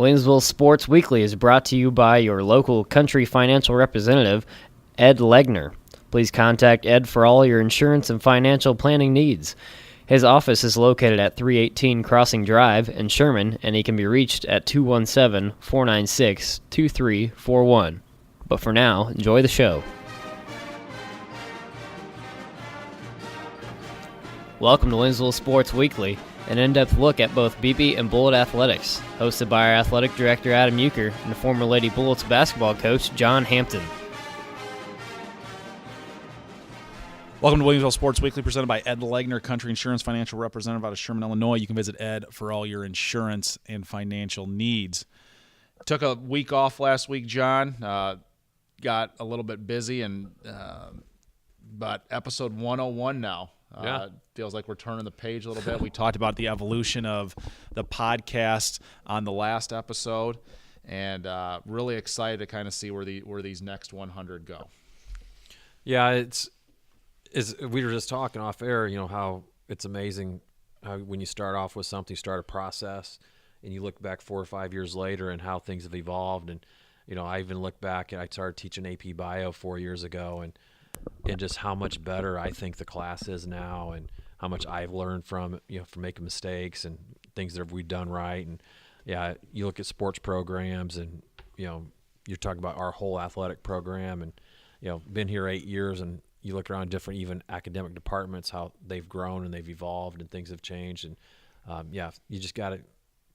Williamsville Sports Weekly is brought to you by your local country financial representative, Ed Legner. Please contact Ed for all your insurance and financial planning needs. His office is located at 318 Crossing Drive in Sherman, and he can be reached at 217-496-2341. But for now, enjoy the show. Welcome to Williamsville Sports Weekly, an in-depth look at both BB and Bullet athletics, hosted by our athletic director Adam Euchre and former Lady Bullets basketball coach John Hampton. Welcome to Williamsville Sports Weekly, presented by Ed Legner, Country Insurance Financial Representative out of Sherman, Illinois. You can visit Ed for all your insurance and financial needs. Took a week off last week, John. Got a little bit busy, but episode 101 now. Feels like we're turning the page a little bit. We talked about the evolution of the podcast on the last episode, and really excited to kind of see where these next 100 go. Yeah, we were just talking off air, how it's amazing how when you start off with something, you start a process, and you look back 4 or 5 years later and how things have evolved. And, I even look back, and I started teaching AP Bio 4 years ago, and just how much better I think the class is now, and how much I've learned from making mistakes and things that we've done right. And yeah, you look at sports programs, and you're talking about our whole athletic program, and been here 8 years, and you look around different even academic departments, how they've grown and they've evolved and things have changed. And you just got to.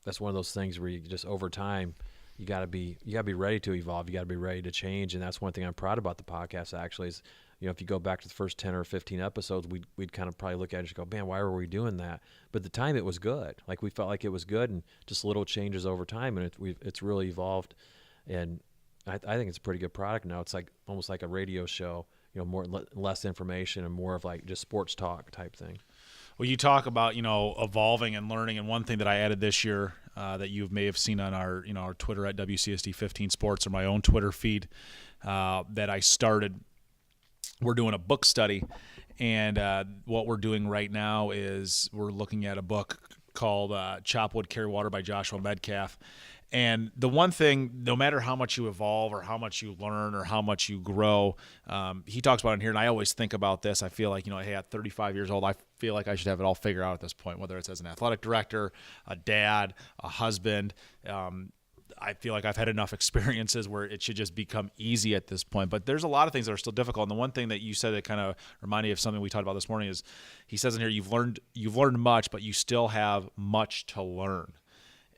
That's one of those things where you just over time. You got to be ready to evolve. You got to be ready to change, and that's one thing I'm proud about the podcast. Actually, is if you go back to the first 10 or 15 episodes, we'd kind of probably look at it and just go, man, why were we doing that? But at the time, it was good. Like we felt like it was good, and just little changes over time, and it's really evolved. And I think it's a pretty good product now. It's like almost like a radio show, less information and more of like just sports talk type thing. Well, you talk about, evolving and learning, and one thing that I added this year that you may have seen on our, our Twitter at WCSD15 Sports, or my own Twitter feed that I started, we're doing a book study, and what we're doing right now is we're looking at a book called Chop Wood, Carry Water by Joshua Medcalf. And the one thing, no matter how much you evolve or how much you learn or how much you grow, he talks about it in here, and I always think about this. I feel like, hey, at 35 years old, I feel like I should have it all figured out at this point, whether it's as an athletic director, a dad, a husband. I feel like I've had enough experiences where it should just become easy at this point. But there's a lot of things that are still difficult. And the one thing that you said that kind of reminded me of something we talked about this morning is he says in here, you've learned much, but you still have much to learn.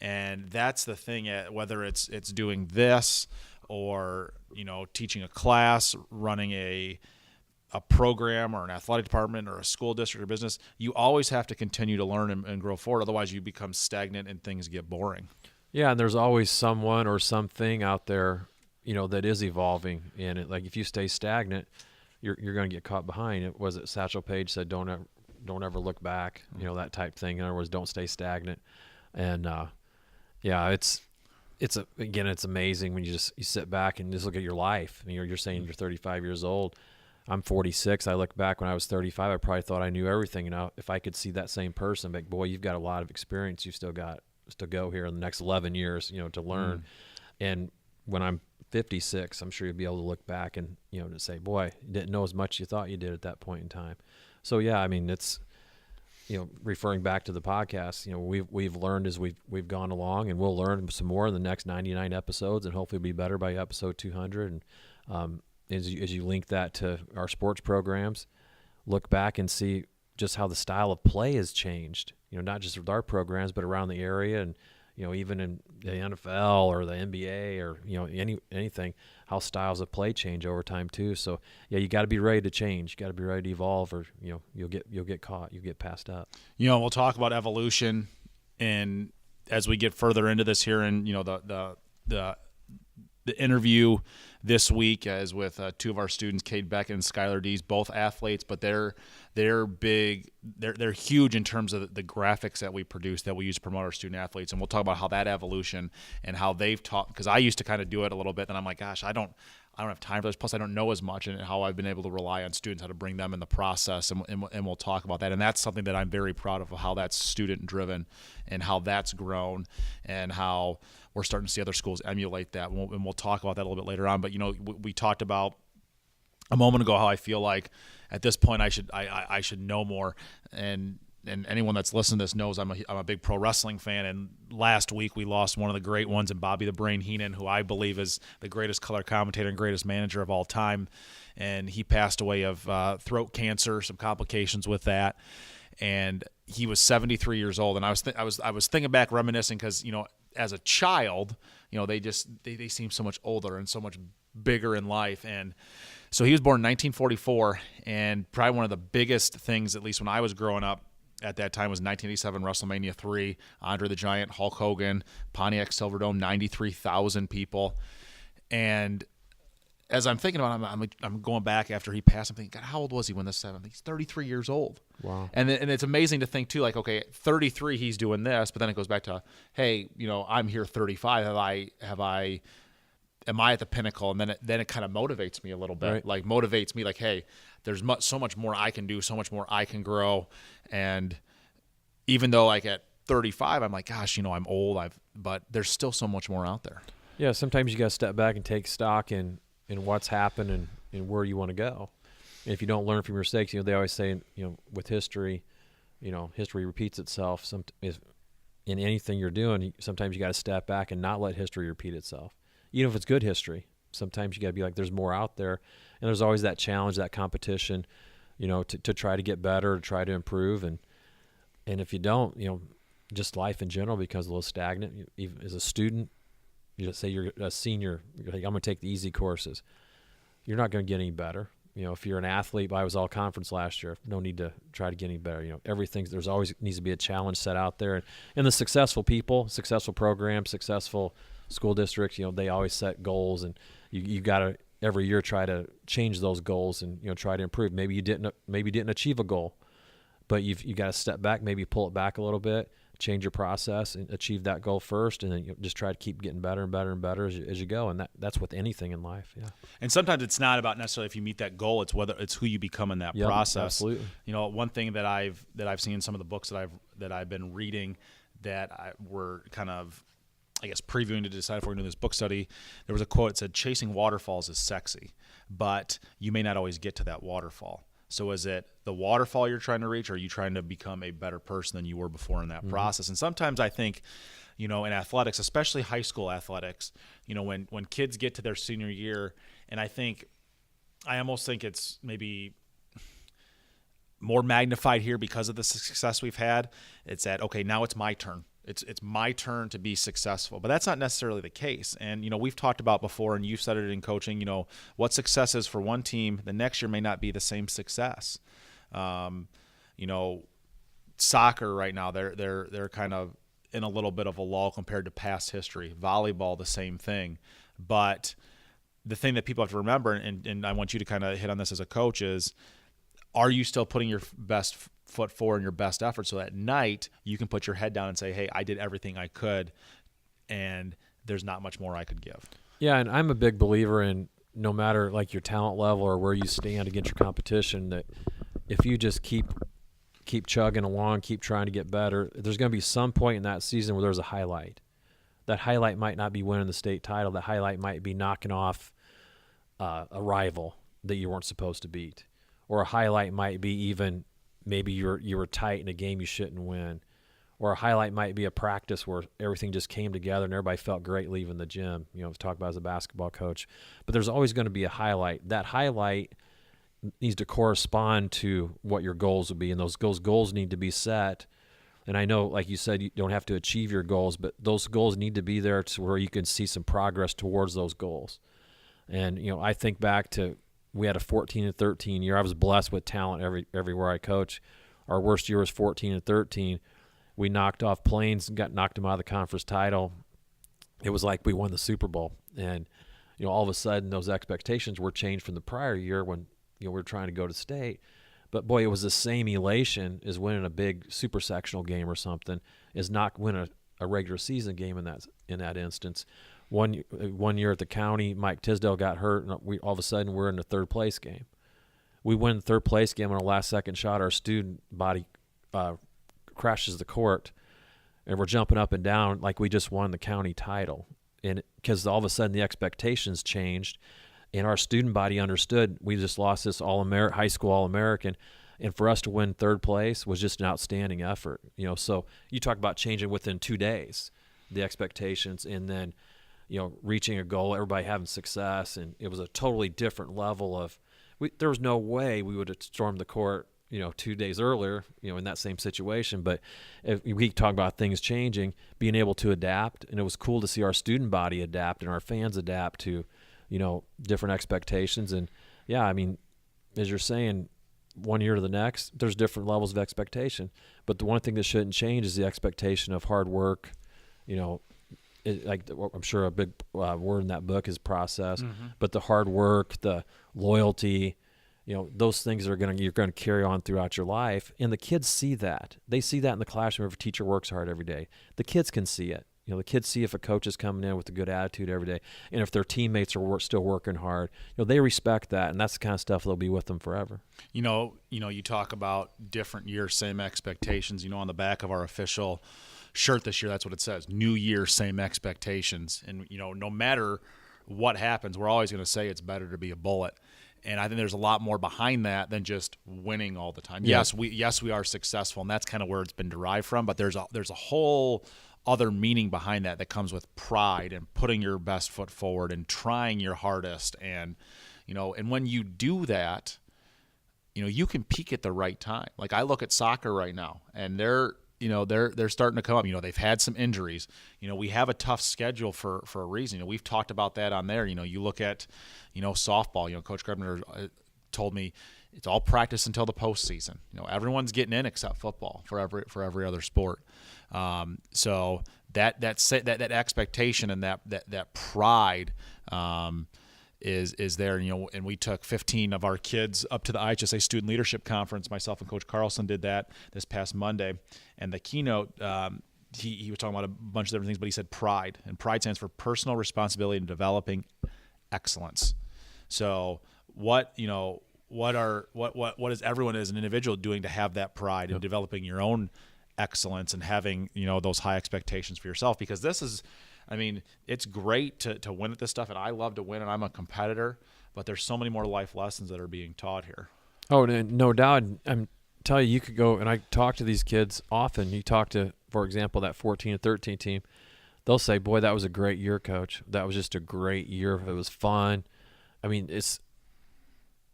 And that's the thing, whether it's doing this or, teaching a class, running a program or an athletic department or a school district or business, you always have to continue to learn and grow forward. Otherwise, you become stagnant and things get boring. Yeah, and there's always someone or something out there, that is evolving. And if you stay stagnant, you're going to get caught behind. Was it Satchel Paige said, don't ever look back, that type thing. In other words, don't stay stagnant. And it's amazing when you sit back and just look at your life. You're saying you're 35 years old. I'm 46. I look back when I was 35. I probably thought I knew everything. If I could see that same person, like, boy, you've got a lot of experience. You've still got to go here in the next 11 years, to learn. And when I'm 56, I'm sure you'll be able to look back and, to say, boy, you didn't know as much as you thought you did at that point in time. So, yeah, it's, referring back to the podcast, we've learned as we've gone along, and we'll learn some more in the next 99 episodes, and hopefully be better by episode 200. And as you link that to our sports programs, look back and see just how the style of play has changed, not just with our programs, but around the area, and, even in the NFL or the NBA or, anything, how styles of play change over time too. So yeah, you got to be ready to change. You got to be ready to evolve, or, you'll get caught, you get passed up. We'll talk about evolution, and as we get further into this here, and, the interview this week is with two of our students, Cade, Beckett, and Skylar, Dees, both athletes, but they're big. They're huge in terms of the graphics that we produce, that we use to promote our student athletes. And we'll talk about how that evolution and how they've taught, because I used to kind of do it a little bit, and I'm like, gosh, I don't I don't have time for this. Plus, I don't know as much, and how I've been able to rely on students, how to bring them in the process, and we'll talk about that. And that's something that I'm very proud of how that's student-driven and how that's grown and how we're starting to see other schools emulate that. And we'll talk about that a little bit later on. But, we talked about a moment ago how I feel like at this point I should know more. And anyone that's listened to this knows I'm a big pro wrestling fan. And last week we lost one of the great ones in Bobby the Brain Heenan, who I believe is the greatest color commentator and greatest manager of all time. And he passed away of throat cancer, some complications with that. And he was 73 years old. And I was thinking back, reminiscing, because as a child, they seem so much older and so much bigger in life. And so he was born in 1944, and probably one of the biggest things, at least when I was growing up at that time, was 1987 WrestleMania 3, Andre the Giant, Hulk Hogan, Pontiac Silverdome, 93,000 people. And as I'm thinking about it, I'm going back after he passed, I'm thinking, God, how old was he when this happened? He's 33 years old. Wow. And it's amazing to think, too, like, okay, 33, he's doing this, but then it goes back to, hey, I'm here 35. Am I at the pinnacle? And then it kind of motivates me a little bit, right. Motivates me like, hey, there's so much more I can do, so much more I can grow. And even though like at 35, I'm like, gosh, I'm old, but there's still so much more out there. Yeah, sometimes you got to step back and take stock in what's happened and where you want to go. And if you don't learn from your mistakes, they always say, with history, history repeats itself. In anything you're doing, sometimes you got to step back and not let history repeat itself. Even if it's good history, sometimes you got to be like, there's more out there. And there's always that challenge, that competition, to try to get better, to try to improve. And if you don't, just life in general becomes a little stagnant. Even as a student, you just say you're a senior, you're like, I'm going to take the easy courses. You're not going to get any better. If you're an athlete, I was all conference last year. No need to try to get any better. There's always needs to be a challenge set out there. And the successful people, successful programs, successful school districts, they always set goals, and you got to every year try to change those goals and try to improve. Maybe you didn't achieve a goal, but you got to step back, maybe pull it back a little bit, change your process, and achieve that goal first, and then just try to keep getting better and better and better as you go. And that's with anything in life. Yeah. And sometimes it's not about necessarily if you meet that goal; it's who you become in that process. Absolutely. One thing that I've seen in some of the books that I've been reading that were kind of, I guess, previewing to decide if we're going to do this book study, there was a quote that said, chasing waterfalls is sexy, but you may not always get to that waterfall. So is it the waterfall you're trying to reach, or are you trying to become a better person than you were before in that process? And sometimes I think, in athletics, especially high school athletics, when kids get to their senior year, and I almost think it's maybe more magnified here because of the success we've had. It's that, okay, now it's my turn. It's my turn to be successful. But that's not necessarily the case. And, we've talked about before, and you've said it in coaching, what success is for one team, the next year may not be the same success. Soccer right now, they're kind of in a little bit of a lull compared to past history. Volleyball, the same thing. But the thing that people have to remember, and I want you to kind of hit on this as a coach, is, are you still putting your best foot forward and your best effort, so at night you can put your head down and say, hey, I did everything I could, and there's not much more I could give? Yeah, and I'm a big believer in, no matter like your talent level or where you stand against your competition, that if you just keep chugging along, keep trying to get better, there's going to be some point in that season where there's a highlight. That highlight might not be winning the state title. That highlight might be knocking off a rival that you weren't supposed to beat. Or a highlight might be even maybe you were tight in a game you shouldn't win. Or a highlight might be a practice where everything just came together and everybody felt great leaving the gym, to talk about as a basketball coach. But there's always going to be a highlight. That highlight needs to correspond to what your goals will be, and those goals need to be set. And I know, like you said, you don't have to achieve your goals, but those goals need to be there to where you can see some progress towards those goals. And, I think back to, we had a 14 and 13 year. I was blessed with talent everywhere I coach. Our worst year was 14 and 13. We knocked off Plains and knocked them out of the conference title. It was like we won the Super Bowl. And, all of a sudden those expectations were changed from the prior year when, we were trying to go to state. But, boy, it was the same elation as winning a big super sectional game or something, as not winning a regular season game in that instance. One year at the county, Mike Tisdale got hurt, and all of a sudden we're in the third place game. We win the third place game on a last second shot. Our student body crashes the court, and we're jumping up and down like we just won the county title. And because all of a sudden the expectations changed, and our student body understood we just lost this high school All-American, and for us to win third place was just an outstanding effort. So you talk about changing within 2 days the expectations, and then reaching a goal, everybody having success, and it was a totally different level of. There was no way we would have stormed the court, 2 days earlier, in that same situation. But if we talk about things changing, being able to adapt, and it was cool to see our student body adapt and our fans adapt to, different expectations. And yeah, I mean, as you're saying, one year to the next, there's different levels of expectation. But the one thing that shouldn't change is the expectation of hard work. I'm sure a big word in that book is process, but the hard work, the loyalty, those things you're going to carry on throughout your life. And the kids see that. They see that in the classroom if a teacher works hard every day. The kids can see it. The kids see if a coach is coming in with a good attitude every day, and if their teammates are still working hard. They respect that, and that's the kind of stuff that'll be with them forever. You talk about different years, same expectations. On the back of our official shirt this year, that's what it says: New Year, same expectations. And no matter what happens, we're always going to say it's better to be a bullet. And I think there's a lot more behind that than just winning all the time. Yeah. Yes, we are successful, and that's kind of where it's been derived from. But there's a whole other meaning behind that comes with pride and putting your best foot forward and trying your hardest. And and when you do that, you can peak at the right time. Like I look at soccer right now, and they're starting to come up. They've had some injuries. We have a tough schedule for a reason. We've talked about that on there. You look at, softball. Coach Grebner told me it's all practice until the postseason. Everyone's getting in except football for every other sport. So that expectation and that pride is there. And we took 15 of our kids up to the IHSA Student Leadership Conference. Myself and Coach Carlson did that this past Monday. And the keynote, he was talking about a bunch of different things, but he said pride. And pride stands for personal responsibility in developing excellence. So what is everyone as an individual doing to have that pride in developing your own excellence and having, those high expectations for yourself? Because this is, it's great to win at this stuff, and I love to win, and I'm a competitor, but there's so many more life lessons that are being taught here. Oh, no doubt. I'm telling you, you could go, and I talk to these kids often. You talk to, for example, that 14 and 13 team. They'll say, boy, that was a great year, Coach. That was just a great year. It was fun.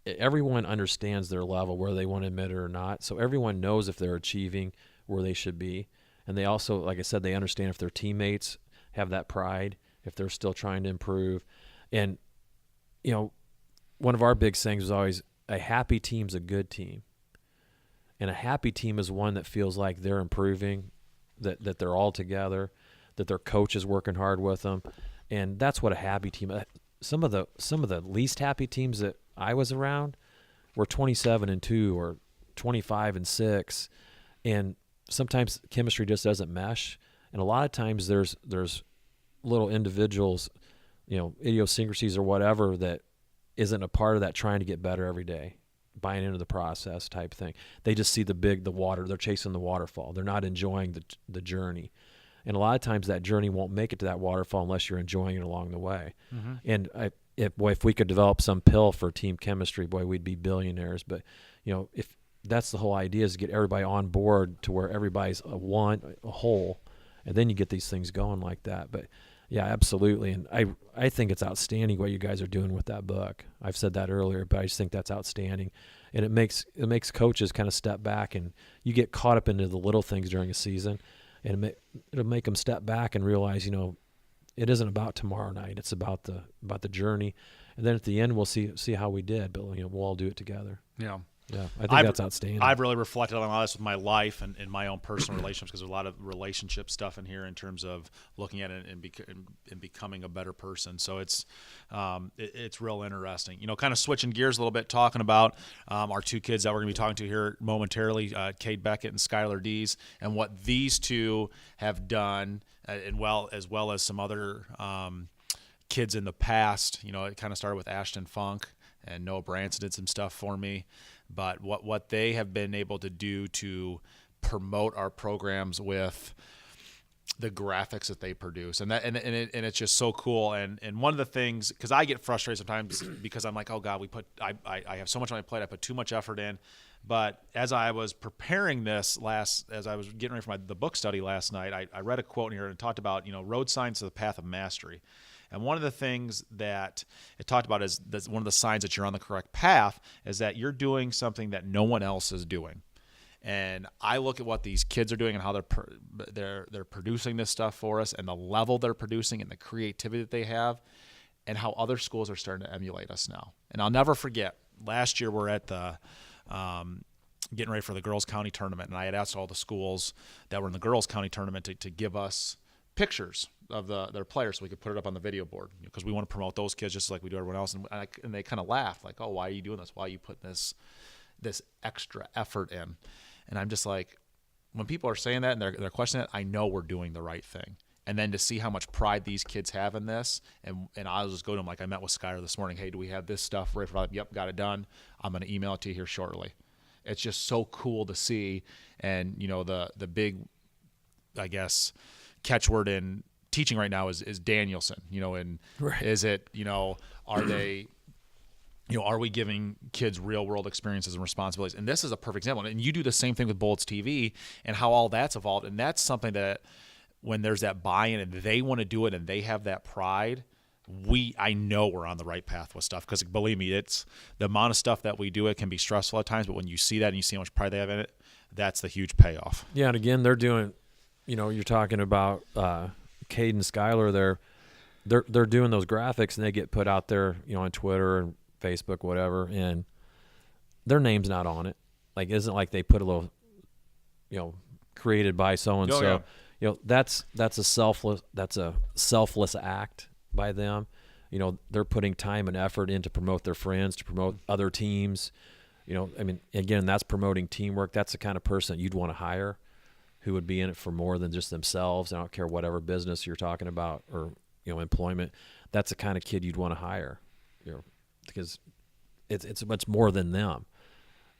Everyone understands their level, whether they want to admit it or not. So everyone knows if they're achieving where they should be. And they also, like I said, they understand if their teammates have that pride, if they're still trying to improve. And, one of our big things was always a happy team's a good team. And a happy team is one that feels like they're improving, that they're all together, that their coach is working hard with them. And that's what a happy team is. Some of the least happy teams that I was around were 27-2 or 25-6. And sometimes chemistry just doesn't mesh. And a lot of times there's little individuals, idiosyncrasies or whatever that isn't a part of that trying to get better every day, buying into the process type thing. They just see the water. They're chasing the waterfall. They're not enjoying the journey. And a lot of times that journey won't make it to that waterfall unless you're enjoying it along the way. Mm-hmm. And if we could develop some pill for team chemistry, boy, we'd be billionaires. But, if that's the whole idea, is to get everybody on board to where everybody's a whole, and then you get these things going like that. But yeah, absolutely. And I think it's outstanding what you guys are doing with that book. I've said that earlier, but I just think that's outstanding. And it makes coaches kind of step back, and you get caught up into the little things during a season, and it'll make them step back and realize, it isn't about tomorrow night. It's about the journey. And then at the end, we'll see how we did, but we'll all do it together. Yeah. Yeah, I think that's outstanding. I've really reflected on a lot of this with my life and my own personal relationships, because there's a lot of relationship stuff in here in terms of looking at it and becoming a better person. So it's real interesting. Kind of switching gears a little bit, talking about our two kids that we're going to be talking to here momentarily, Cade Beckett and Skylar Dees, and what these two have done, as well as some other kids in the past. It kind of started with Ashton Funk, and Noah Branson did some stuff for me. But what they have been able to do to promote our programs with the graphics that they produce, and it's just so cool. And one of the things, because I get frustrated sometimes because I'm like, oh God, I have so much on my plate, I put too much effort in. But as I was preparing this as I was getting ready for the book study last night, I read a quote in here and it talked about, road signs to the path of mastery. And one of the things that it talked about is that one of the signs that you're on the correct path is that you're doing something that no one else is doing. And I look at what these kids are doing and how they're producing this stuff for us, and the level they're producing and the creativity that they have, and how other schools are starting to emulate us now. And I'll never forget, last year we're at the getting ready for the girls county tournament, and I had asked all the schools that were in the girls county tournament to give us pictures of their players so we could put it up on the video board, because we want to promote those kids just like we do everyone else. And they kind of laughed, like, oh, why are you doing this? Why are you putting this extra effort in? And I'm just like, when people are saying that and they're questioning it, I know we're doing the right thing. And then to see how much pride these kids have in this, and I'll just go to them, like I met with Skylar this morning. Hey, do we have this stuff ready for? Yep, got it done. I'm going to email it to you here shortly. It's just so cool to see. And, the big, I guess, catchword in teaching right now is Danielson, and right. Is it, are they... are we giving kids real-world experiences and responsibilities? And this is a perfect example. And you do the same thing with Bullets TV and how all that's evolved. And that's something that when there's that buy-in and they want to do it and they have that pride, I know we're on the right path with stuff. Because believe me, it's the amount of stuff that we do, it can be stressful at times. But when you see that and you see how much pride they have in it, that's the huge payoff. Yeah, and again, they're doing, you're talking about Cade and Skylar. They're doing those graphics and they get put out there, on Twitter and Facebook, whatever, and their name's not on it. Like, it isn't like they put a little, created by so and so. That's a selfless act by them. They're putting time and effort in to promote their friends, to promote other teams. Again, that's promoting teamwork. That's the kind of person you'd want to hire, who would be in it for more than just themselves. I don't care whatever business you're talking about or employment. That's the kind of kid you'd want to hire. Because it's much more than them,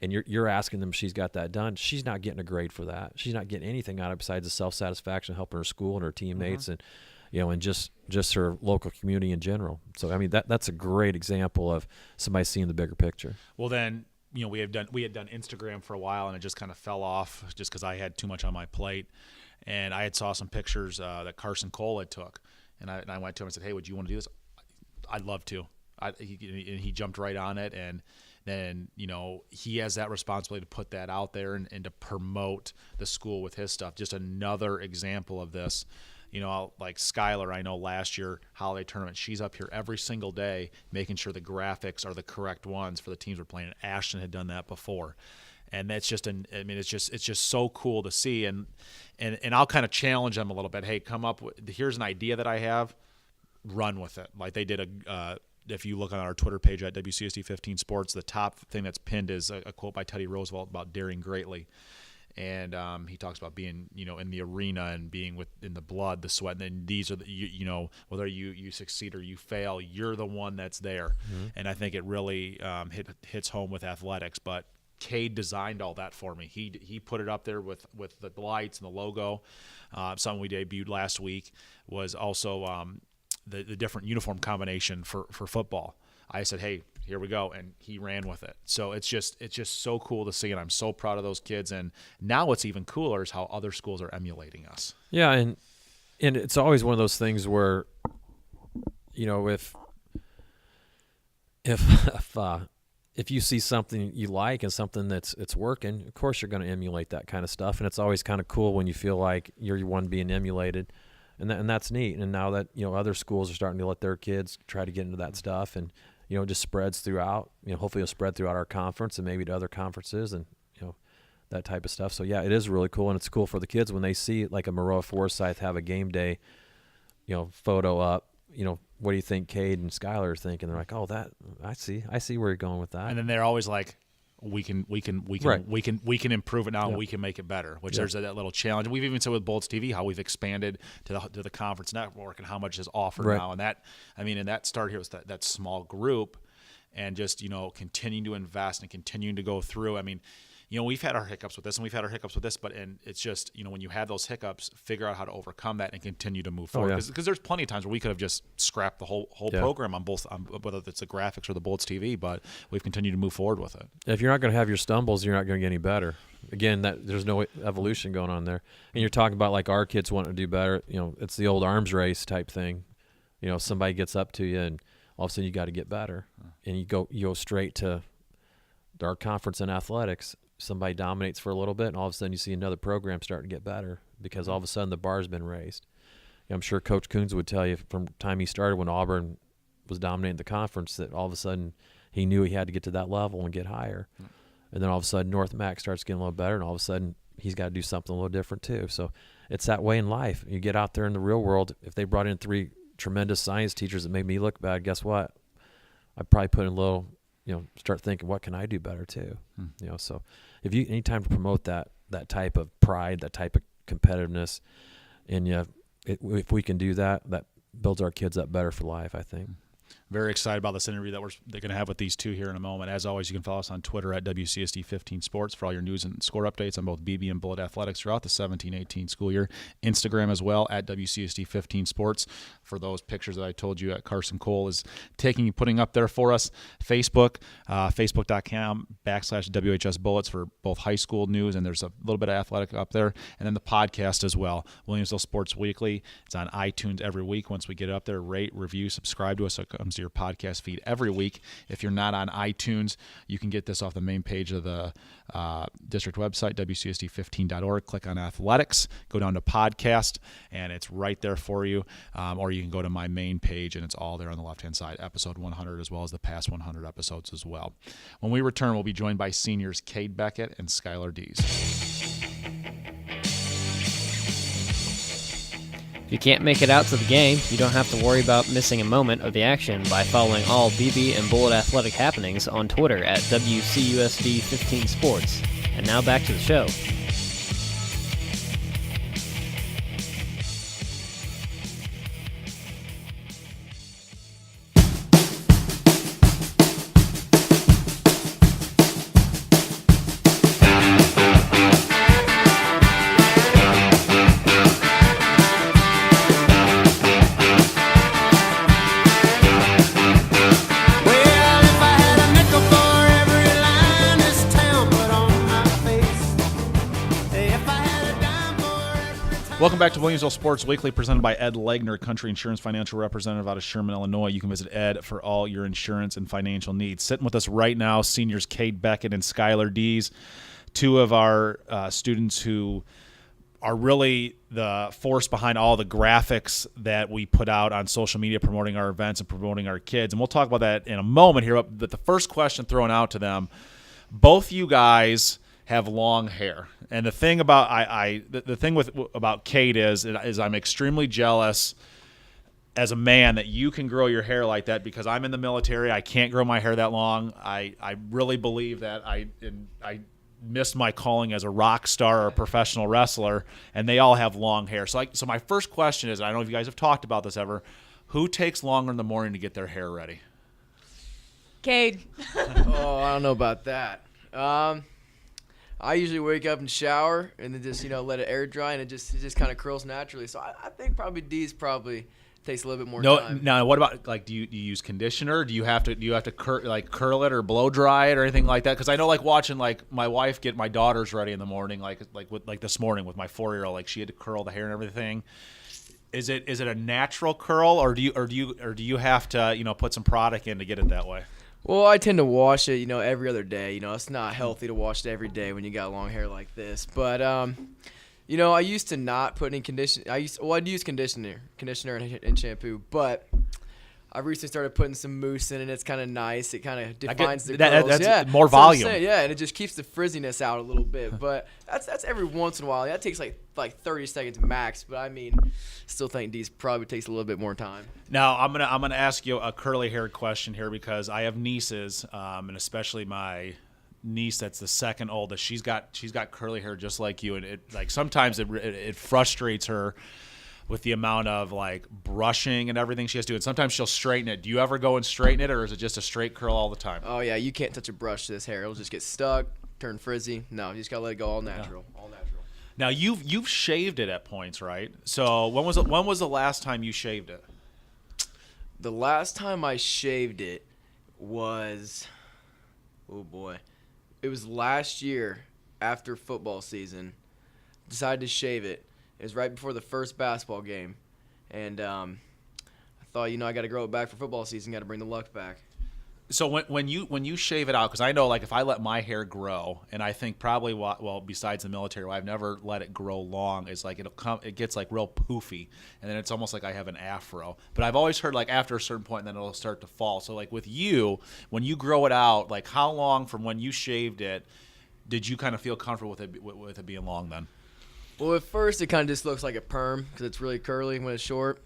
and you're asking them if she's got that done. She's not getting a grade for that. She's not getting anything out of it besides the self-satisfaction of helping her school and her teammates, and and just her local community in general. So that's a great example of somebody seeing the bigger picture. Well, then we had done Instagram for a while, and it just kind of fell off just because I had too much on my plate, and I had saw some pictures that Carson Cole had took, and I went to him and said, hey, would you want to do this? I'd love to. He jumped right on it, and then he has that responsibility to put that out there and to promote the school with his stuff. Just another example of this. Like Skylar, I know last year holiday tournament, she's up here every single day making sure the graphics are the correct ones for the teams we're playing. And Ashton had done that before, and that's just it's just so cool to see. And I'll kind of challenge them a little bit. Hey, come up with, here's an idea that I have, run with it. Like they did if you look on our Twitter page at WCSD 15 Sports, the top thing that's pinned is a quote by Teddy Roosevelt about daring greatly. And he talks about being, in the arena and being in the blood, the sweat. And then these are whether you succeed or you fail, you're the one that's there. Mm-hmm. And I think it really hits home with athletics. But Cade designed all that for me. He put it up there with the lights and the logo. Something we debuted last week was also the different uniform combination for football. I said, hey, here we go, and he ran with it. So it's just so cool to see, and I'm so proud of those kids. And now what's even cooler is how other schools are emulating us. Yeah, and it's always one of those things where, if you see something you like and something it's working, of course you're going to emulate that kind of stuff. And it's always kind of cool when you feel like you're the one being emulated. And that's neat. And now that, other schools are starting to let their kids try to get into that stuff, and, it just spreads throughout, hopefully it'll spread throughout our conference and maybe to other conferences and, that type of stuff. So yeah, it is really cool. And it's cool for the kids when they see like a Maroa Forsyth have a game day, photo up, what do you think Cade and Skylar are thinking? They're like, oh, I see where you're going with that. And then they're always like, we can Right. we can improve it now, and Yeah. we can make it better. Which Yeah. there's that little challenge. We've even said with Bullets TV how we've expanded to the conference network and how much is offered Right. now. And that started here with that small group, and just continuing to invest and continuing to go through. I mean, we've had our hiccups with this, and we've had our hiccups with this, and it's just, when you have those hiccups, figure out how to overcome that and continue to move forward. yeah. Because there's plenty of times where we could have just scrapped the whole Yeah. program on both, whether it's the graphics or the Bullets TV, but we've continued to move forward with it. If you're not going to have your stumbles, you're not going to get any better. Again, there's no evolution going on there. And you're talking about like our kids wanting to do better. It's the old arms race type thing. Somebody gets up to you, and all of a sudden you got to get better, and you go straight to our conference in athletics. Somebody dominates for a little bit, and all of a sudden you see another program starting to get better because all of a sudden the bar's been raised. I'm sure Coach Coons would tell you from the time he started when Auburn was dominating the conference that all of a sudden he knew he had to get to that level and get higher. And then all of a sudden North Mac starts getting a little better, and all of a sudden he's got to do something a little different too. So it's that way in life. You get out there in the real world. If they brought in 3 tremendous science teachers that made me look bad, guess what? I'd probably put in a little, start thinking, what can I do better too? So if you anytime to promote that type of pride, that type of competitiveness, and if we can do that, that builds our kids up better for life, I think. Very excited about this interview that they're going to have with these two here in a moment. As always, you can follow us on Twitter at WCSD15 Sports for all your news and score updates on both BB and Bullet Athletics throughout the 17-18 school year. Instagram as well at WCSD15 Sports for those pictures that I told you Carson Cole is putting up there for us. Facebook, Facebook.com/WHS Bullets for both high school news, and there's a little bit of athletic up there. And then the podcast as well, Williamsville Sports Weekly. It's on iTunes every week. Once we get it up there, rate, review, subscribe to us. It comes to your podcast feed every week. If you're not on iTunes, you can get this off the main page of the district website, WCSD15.org. Click on athletics, go down to podcast, and it's right there for you. Or you can go to my main page, and it's all there on the left-hand side, episode 100, as well as the past 100 episodes as well. When we return, we'll be joined by seniors Cade, Beckett, and Skylar, Dees. If you can't make it out to the game, you don't have to worry about missing a moment of the action by following all BB and Bullet athletic happenings on Twitter at WCUSD15 Sports. And now back to the show. Welcome back to Williamsville Sports Weekly, presented by Ed Legner, Country Insurance Financial Representative out of Sherman, Illinois. You can visit Ed for all your insurance and financial needs. Sitting with us right now, seniors Cade, Beckett, and Skylar, Dees, two of our students who are really the force behind all the graphics that we put out on social media promoting our events and promoting our kids. And we'll talk about that in a moment here. But the first question thrown out to them, both you guys have long hair, and the thing about about Cade is I'm extremely jealous as a man that you can grow your hair like that, because I'm in the military. I can't grow my hair that long. I really believe that I missed my calling as a rock star or a professional wrestler, and they all have long hair. So my first question is, I don't know if you guys have talked about this ever, who takes longer in the morning to get their hair ready? Cade. Oh, I don't know about that. I usually wake up and shower and then just let it air dry, and it just kind of curls naturally. So I think probably Dees probably takes a little bit more time. Now, what about do you use conditioner? Do you have to curl it or blow dry it or anything like that? Because I know watching my wife get my daughters ready in the morning, like this morning with my 4-year-old, she had to curl the hair and everything. Is it a natural curl, or do you have to put some product in to get it that way? Well, I tend to wash it, every other day. It's not healthy to wash it every day when you got long hair like this. But, I used to not put any conditioner. I'd use conditioner and shampoo. But I recently started putting some mousse in, and it's kind of nice. It kind of defines the curls. That's more volume. Yeah, and it just keeps the frizziness out a little bit. But that's every once in a while. That takes like 30 seconds max. But still think Dees probably takes a little bit more time. Now I'm gonna ask you a curly haired question here, because I have nieces, and especially my niece that's the second oldest. She's got curly hair just like you, and it like sometimes it frustrates her with the amount of like brushing and everything she has to do. And sometimes she'll straighten it. Do you ever go and straighten it, or is it just a straight curl all the time? Oh yeah, you can't touch a brush to this hair. It'll just get stuck, turn frizzy. No, you just gotta let it go all natural. All natural. Now you've shaved it at points, right? So when was the last time you shaved it? The last time I shaved it was, oh boy, it was last year after football season. Decided to shave it. It was right before the first basketball game, and I thought, I got to grow it back for football season. Got to bring the luck back. So when you shave it out, because I know like if I let my hair grow, and I think probably besides the military, I've never let it grow long. Is like it gets like real poofy, and then it's almost like I have an afro. But I've always heard like after a certain point, then it'll start to fall. So like with you, when you grow it out, like how long from when you shaved it did you kind of feel comfortable with it being long then? Well, at first it kind of just looks like a perm because it's really curly when it's short.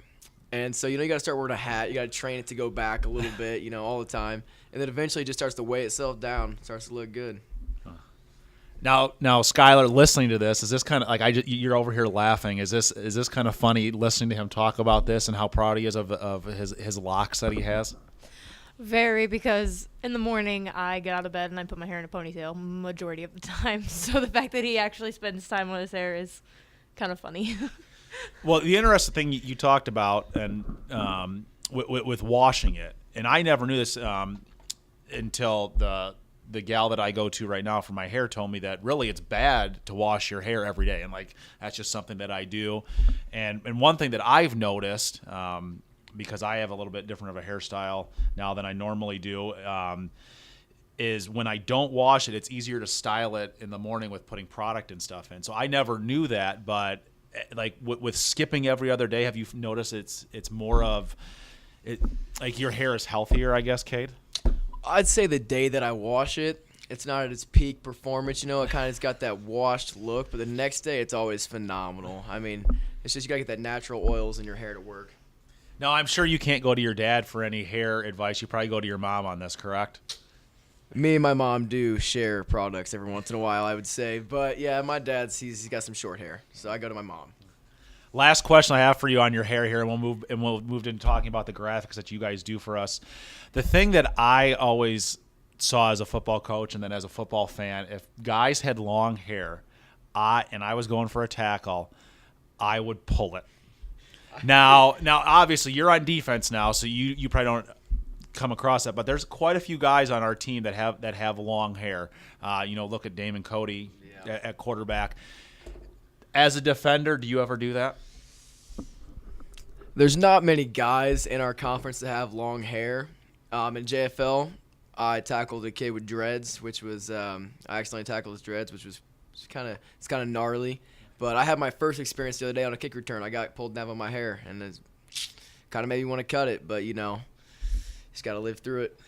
And so, you got to start wearing a hat. You got to train it to go back a little bit, all the time. And then eventually it just starts to weigh itself down. It starts to look good. Now, Skylar, listening to this, is this kind of like you're over here laughing? Is this kind of funny listening to him talk about this and how proud he is of his locks that he has? Very, because in the morning I get out of bed and I put my hair in a ponytail majority of the time. So the fact that he actually spends time on his hair is kind of funny. Well, the interesting thing you talked about and with washing it, and I never knew this until the gal that I go to right now for my hair told me that really it's bad to wash your hair every day, and like that's just something that I do. And one thing that I've noticed, because I have a little bit different of a hairstyle now than I normally do, is when I don't wash it, it's easier to style it in the morning with putting product and stuff in. So I never knew that, but like with skipping every other day, have you noticed it's more of it, like your hair is healthier, I guess, Cade? I'd say the day that I wash it, it's not at its peak performance. It kind of got that washed look, but the next day it's always phenomenal. I mean, it's just you got to get that natural oils in your hair to work. Now, I'm sure you can't go to your dad for any hair advice. You probably go to your mom on this, correct? Me and my mom do share products every once in a while, I would say. But, yeah, my dad's he's got some short hair, so I go to my mom. Last question I have for you on your hair here, and we'll move into talking about the graphics that you guys do for us. The thing that I always saw as a football coach and then as a football fan, if guys had long hair, I was going for a tackle, I would pull it. Now, obviously, you're on defense now, so you probably don't come across that. But there's quite a few guys on our team that have long hair. Look at Damon Cody at quarterback. As a defender, do you ever do that? There's not many guys in our conference that have long hair. In JFL, I tackled a kid with dreads, which was I accidentally tackled his dreads, which was kind of gnarly. But I had my first experience the other day on a kick return. I got pulled down on my hair, and it kind of made me want to cut it. But, just got to live through it.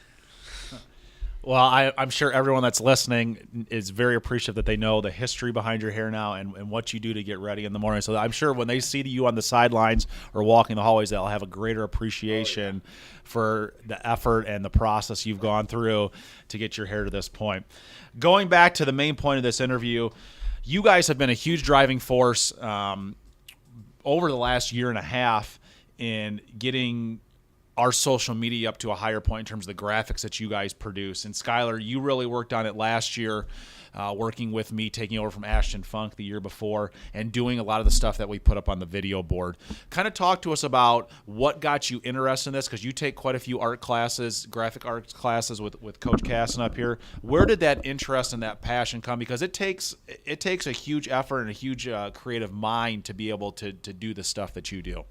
Well, I'm sure everyone that's listening is very appreciative that they know the history behind your hair now and what you do to get ready in the morning. So I'm sure when they see you on the sidelines or walking the hallways, they'll have a greater appreciation for the effort and the process you've gone through to get your hair to this point. Going back to the main point of this interview, you guys have been a huge driving force over the last year and a half in getting our social media up to a higher point in terms of the graphics that you guys produce. And Skylar, you really worked on it last year, working with me, taking over from Ashton Funk the year before, and doing a lot of the stuff that we put up on the video board. Kind of talk to us about what got you interested in this, because you take quite a few art classes, graphic arts classes with Coach Casson up here. Where did that interest and that passion come? Because it takes a huge effort and a huge creative mind to be able to do the stuff that you do.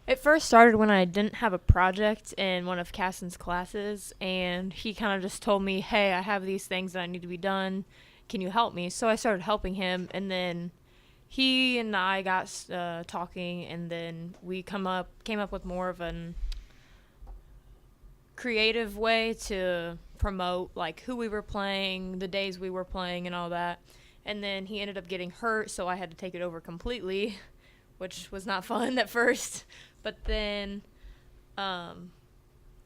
It first started when I didn't have a project in one of Casson's classes, and he kind of just told me, hey, I have these things that I need to be done. Can you help me? So I started helping him, and then he and I got talking, and then we came up with more of a creative way to promote, like, who we were playing, the days we were playing, and all that. And then he ended up getting hurt, so I had to take it over completely, which was not fun at first. But then I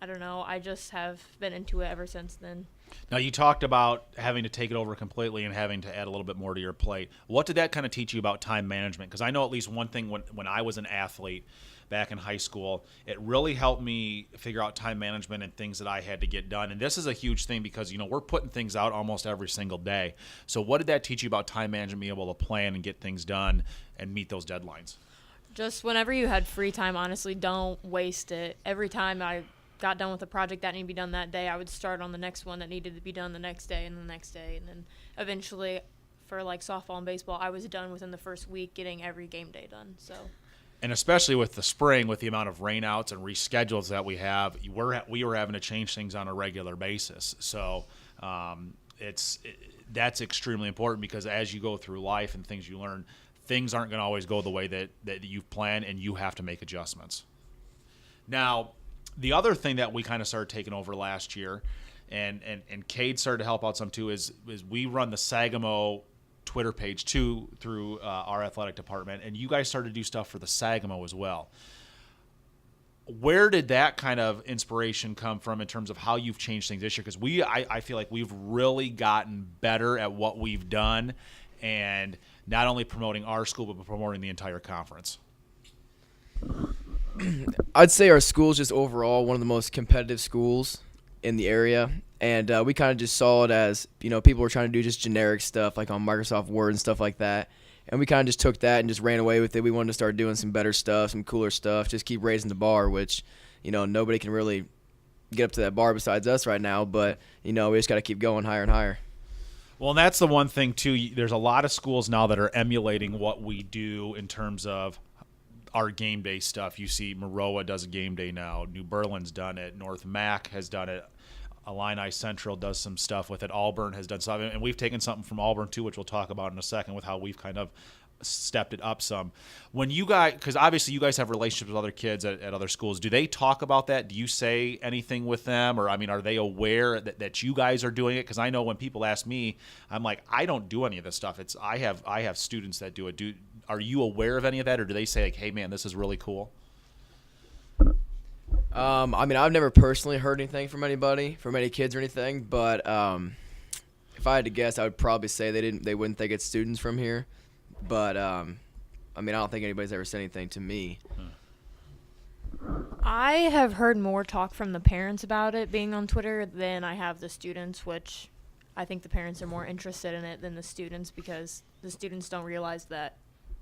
I don't know. I just have been into it ever since then. Now, you talked about having to take it over completely and having to add a little bit more to your plate. What did that kind of teach you about time management? Because I know at least one thing when I was an athlete back in high school, it really helped me figure out time management and things that I had to get done. And this is a huge thing because, we're putting things out almost every single day. So what did that teach you about time management, being able to plan and get things done and meet those deadlines? Just whenever you had free time, honestly, don't waste it. Every time I got done with a project that needed to be done that day, I would start on the next one that needed to be done the next day and the next day. And then eventually, for like softball and baseball, I was done within the first week getting every game day done. So. And especially with the spring, with the amount of rainouts and reschedules that we have, we were having to change things on a regular basis. So that's extremely important because as you go through life and things you learn, things aren't going to always go the way that you've planned, and you have to make adjustments. Now, the other thing that we kind of started taking over last year, and Cade started to help out some too, is we run the Sagamo Twitter page too through our athletic department, and you guys started to do stuff for the Sagamo as well. Where did that kind of inspiration come from in terms of how you've changed things this year? Because I feel like we've really gotten better at what we've done, and not only promoting our school but promoting the entire conference. I'd say our school's just overall one of the most competitive schools in the area, and we kind of just saw it as, people were trying to do just generic stuff like on Microsoft Word and stuff like that, and we kind of just took that and just ran away with it. We wanted to start doing some better stuff, some cooler stuff, just keep raising the bar, which, nobody can really get up to that bar besides us right now, but, we just got to keep going higher and higher. Well, and that's the one thing, too. There's a lot of schools now that are emulating what we do in terms of our game day stuff. You see Maroa does a game day now. New Berlin's done it. North Mac has done it. Illini Central does some stuff with it. Auburn has done something. And we've taken something from Auburn, too, which we'll talk about in a second with how we've kind of stepped it up some. When you guys, because obviously you guys have relationships with other kids at other schools, do they talk about that? Do you say anything with them? Or, are they aware that you guys are doing it? Because I know when people ask me, I'm like, I don't do any of this stuff. I have students that do it. Are you aware of any of that, or do they say, like, hey, man, this is really cool? I've never personally heard anything from anybody, from any kids or anything, but if I had to guess, I would probably say they wouldn't think it's students from here. But, I don't think anybody's ever said anything to me. I have heard more talk from the parents about it being on Twitter than I have the students, which I think the parents are more interested in it than the students because the students don't realize that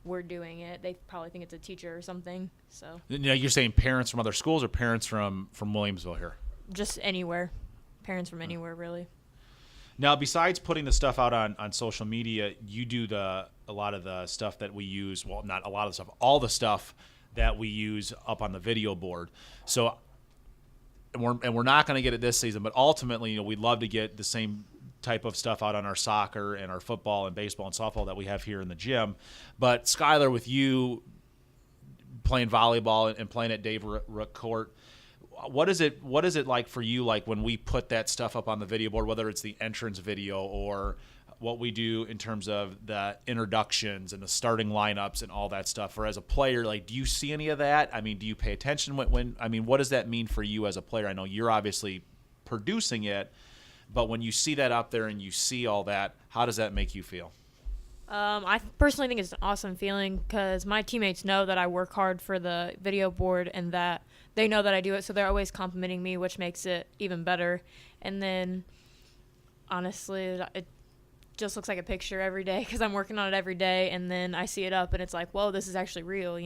we're doing it. They probably think it's a teacher or something. So. You're saying parents from other schools or parents from Williamsville here? Just anywhere. Parents from anywhere, really. Now, besides putting the stuff out on social media, you do a lot of the stuff that we use. Well, not a lot of the stuff, all the stuff that we use up on the video board. So, and we're not going to get it this season, but ultimately, we'd love to get the same type of stuff out on our soccer and our football and baseball and softball that we have here in the gym. But Skylar, with you playing volleyball and playing at Dave Rook Court, what is it like for you, like when we put that stuff up on the video board, whether it's the entrance video or what we do in terms of the introductions and the starting lineups and all that stuff? Or as a player, like, do you see any of that? Do you pay attention when what does that mean for you as a player? I know you're obviously producing it, but when you see that up there and you see all that, how does that make you feel? I personally think it's an awesome feeling because my teammates know that I work hard for the video board and that they know that I do it, so they're always complimenting me, which makes it even better. And then, honestly, it just looks like a picture every day because I'm working on it every day, and then I see it up, and it's like, whoa, this is actually real,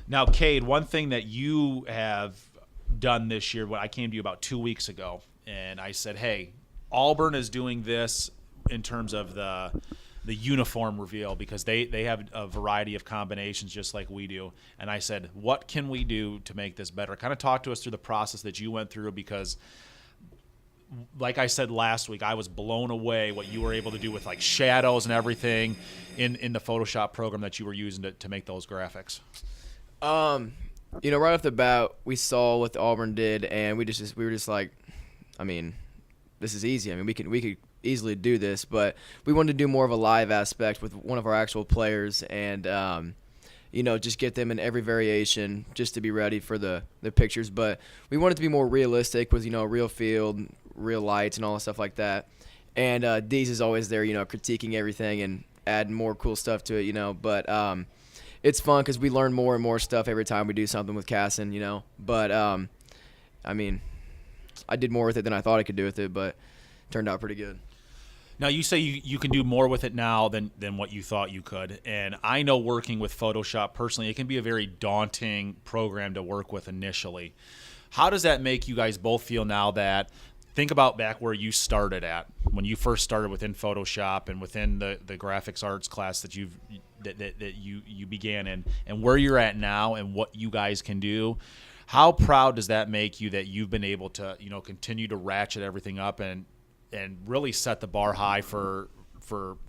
Now, Cade, one thing that you have done this year, when I came to you about 2 weeks ago, and I said, hey, Auburn is doing this in terms of the uniform reveal because they have a variety of combinations just like we do. And I said, what can we do to make this better? Kind of talk to us through the process that you went through because, like I said last week, I was blown away what you were able to do with like shadows and everything in the Photoshop program that you were using to make those graphics. Right off the bat, we saw what the Auburn did, and we were just like, this is easy. We could easily do this, but we wanted to do more of a live aspect with one of our actual players, and just get them in every variation just to be ready for the pictures. But we want it to be more realistic with, real field, real lights, and all that stuff like that. And Dees is always there, critiquing everything and adding more cool stuff to it, But it's fun because we learn more and more stuff every time we do something with Casson, But, I did more with it than I thought I could do with it, but it turned out pretty good. Now, you say you can do more with it now than what you thought you could. And I know working with Photoshop personally, it can be a very daunting program to work with initially. How does that make you guys both feel now that think about back where you started at when you first started within Photoshop and within the graphics arts class that you began in, and where you're at now and what you guys can do? How proud does that make you that you've been able to continue to ratchet everything up and really set the bar high for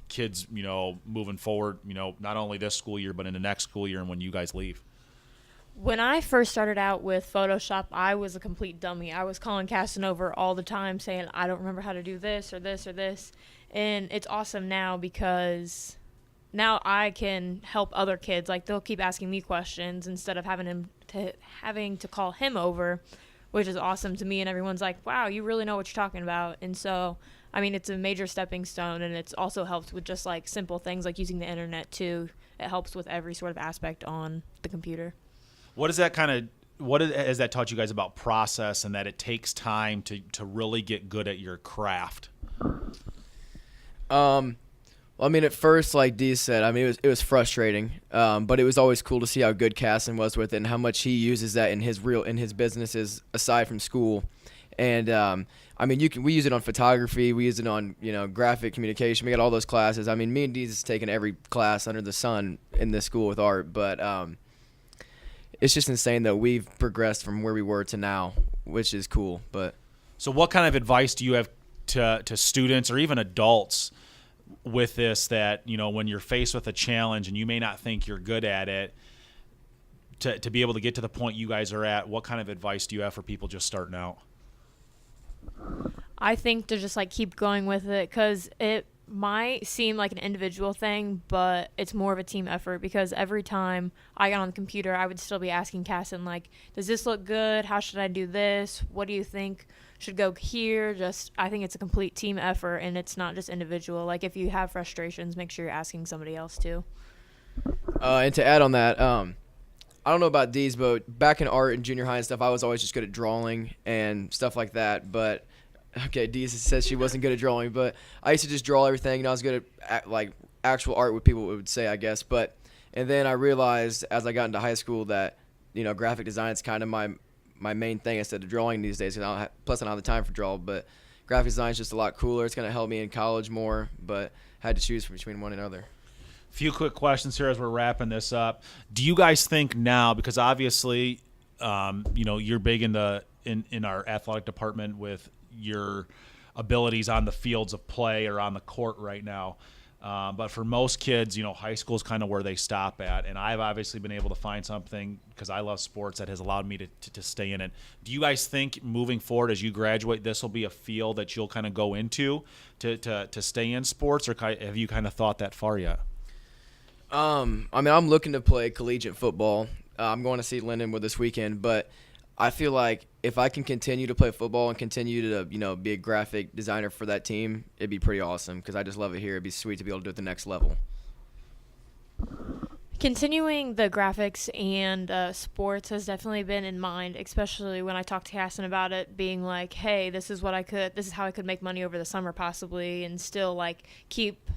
kids, moving forward, not only this school year, but in the next school year and when you guys leave? When I first started out with Photoshop, I was a complete dummy. I was calling Casson over all the time saying, I don't remember how to do this or this or this. And it's awesome now because now I can help other kids. Like, they'll keep asking me questions instead of having to call him over, which is awesome to me, and everyone's like, wow, you really know what you're talking about. And so, it's a major stepping stone, and it's also helped with just, like, simple things like using the internet, too. It helps with every sort of aspect on the computer. What has that taught you guys about process and that it takes time to really get good at your craft? At first, like Dees said, it was frustrating, but it was always cool to see how good Casson was with it and how much he uses that in his businesses aside from school. And we use it on photography, we use it on graphic communication. We got all those classes. Me and Dees has taken every class under the sun in this school with art, but it's just insane that we've progressed from where we were to now, which is cool. But so, what kind of advice do you have to students or even adults with this, that when you're faced with a challenge and you may not think you're good at it, to be able to get to the point you guys are at? What kind of advice do you have for people just starting out? I think to just keep going with it, because it might seem like an individual thing, but it's more of a team effort, because every time I got on the computer, I would still be asking Casson, does this look good? How should I do this? What do you think should go here? I think it's a complete team effort, and it's not just individual. If you have frustrations, make sure you're asking somebody else too. And to add on that, I don't know about Dees, but back in art and junior high and stuff, I was always just good at drawing and stuff like that. But okay, Dees says she wasn't good at drawing, but I used to just draw everything, and I was good at actual art, what people would say, I guess. And then I realized as I got into high school that graphic design is kind of my main thing instead of drawing these days. Plus, I don't have the time for draw, but graphic design is just a lot cooler. It's going to help me in college more, but I had to choose between one and another. Few quick questions here as we're wrapping this up. Do you guys think now, because obviously, you're big in our athletic department with your abilities on the fields of play or on the court right now, but for most kids, high school is kind of where they stop at, and I've obviously been able to find something, because I love sports, that has allowed me to stay in it. Do you guys think moving forward as you graduate, this will be a field that you'll kind of go into to stay in sports, or have you kind of thought that far yet? I'm looking to play collegiate football. I'm going to see Lindenwood this weekend, but I feel like if I can continue to play football and continue to, be a graphic designer for that team, it'd be pretty awesome, because I just love it here. It'd be sweet to be able to do it at the next level. Continuing the graphics and sports has definitely been in mind, especially when I talked to Casson about it, being like, hey, this is how I could make money over the summer possibly, and still keep